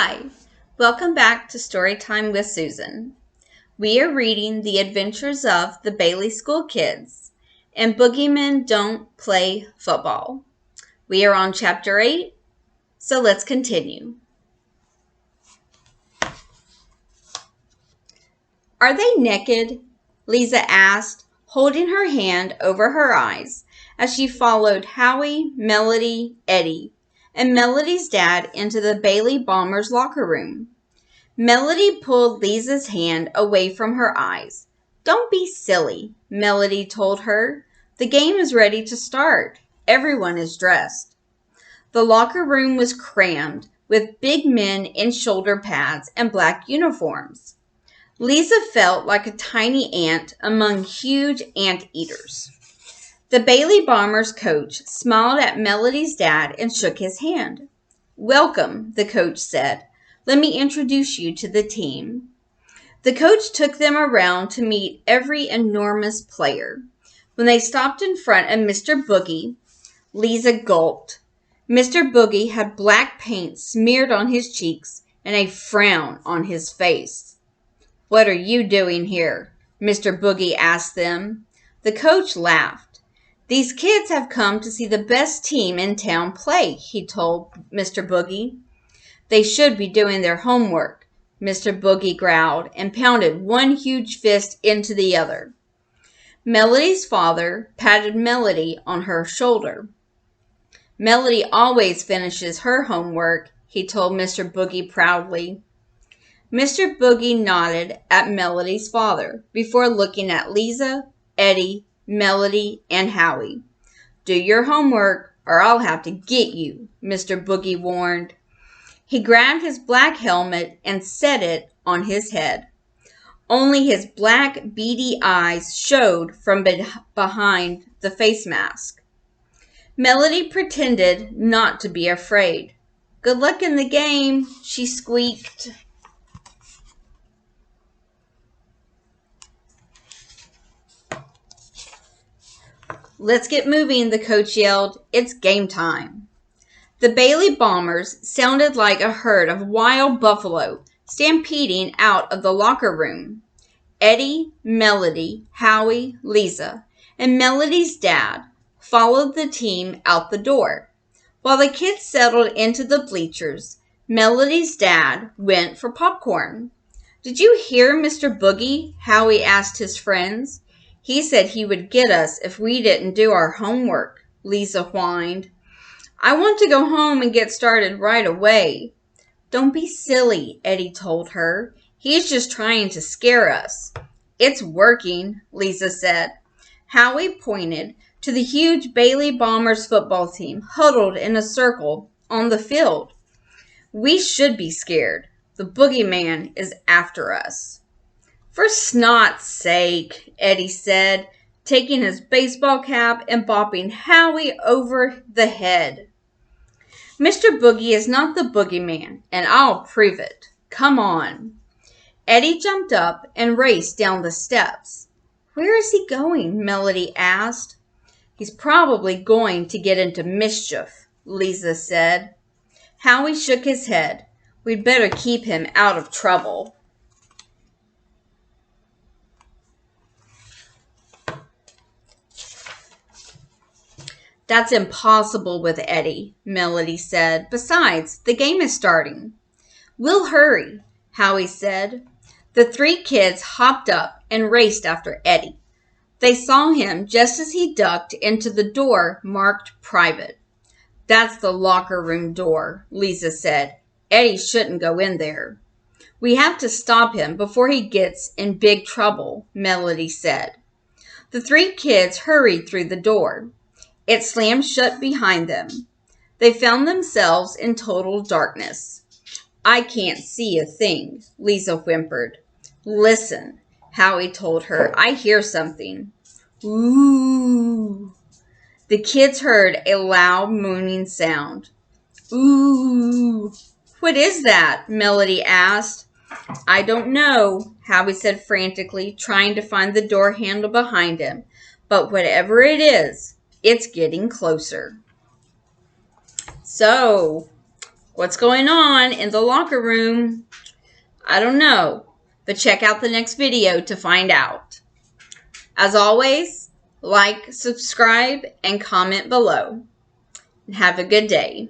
Hi, welcome back to Storytime with Susan. We are reading The Adventures of the Bailey School Kids and Bogeymen Don't Play Football. We are on Chapter 8, so let's continue. Are they naked? Lisa asked, holding her hand over her eyes as she followed Howie, Melody, Eddie, and Melody's dad into the Bailey Bombers' locker room. Melody pulled Lisa's hand away from her eyes. Don't be silly, Melody told her. The game is ready to start. Everyone is dressed. The locker room was crammed with big men in shoulder pads and black uniforms. Lisa felt like a tiny ant among huge anteaters. The Bailey Bombers coach smiled at Melody's dad and shook his hand. Welcome, the coach said. Let me introduce you to the team. The coach took them around to meet every enormous player. When they stopped in front of Mr. Boogie, Lisa gulped. Mr. Boogie had black paint smeared on his cheeks and a frown on his face. What are you doing here? Mr. Boogie asked them. The coach laughed. These kids have come to see the best team in town play, he told Mr. Boogie. They should be doing their homework, Mr. Boogie growled and pounded one huge fist into the other. Melody's father patted Melody on her shoulder. Melody always finishes her homework, he told Mr. Boogie proudly. Mr. Boogie nodded at Melody's father before looking at Lisa, Eddie, Melody, and Howie. Do your homework or I'll have to get you, Mr. Boogie warned. He grabbed his black helmet and set it on his head. Only his black, beady eyes showed from behind the face mask. Melody pretended not to be afraid. Good luck in the game, she squeaked. Let's get moving, the coach yelled. It's game time. The Bailey Bombers sounded like a herd of wild buffalo stampeding out of the locker room. Eddie, Melody, Howie, Lisa, and Melody's dad followed the team out the door. While the kids settled into the bleachers, Melody's dad went for popcorn. Did you hear Mr. Boogie? Howie asked his friends. He said he would get us if we didn't do our homework, Lisa whined. I want to go home and get started right away. Don't be silly, Eddie told her. He's just trying to scare us. It's working, Lisa said. Howie pointed to the huge Bailey Bombers football team huddled in a circle on the field. We should be scared. The boogeyman is after us. For snot's sake, Eddie said, taking his baseball cap and bopping Howie over the head. Mr. Boogie is not the boogeyman, and I'll prove it. Come on. Eddie jumped up and raced down the steps. Where is he going? Melody asked. He's probably going to get into mischief, Lisa said. Howie shook his head. We'd better keep him out of trouble. That's impossible with Eddie, Melody said. Besides, the game is starting. We'll hurry, Howie said. The three kids hopped up and raced after Eddie. They saw him just as he ducked into the door marked private. That's the locker room door, Lisa said. Eddie shouldn't go in there. We have to stop him before he gets in big trouble, Melody said. The three kids hurried through the door. It slammed shut behind them. They found themselves in total darkness. I can't see a thing, Lisa whimpered. Listen, Howie told her. I hear something. Ooh. The kids heard a loud moaning sound. Ooh. What is that? Melody asked. I don't know, Howie said frantically, trying to find the door handle behind him. But whatever it is, it's getting closer. So, What's going on in the locker room? I don't know, but check out the next video to find out. As always, like, subscribe, and comment below. And have a good day.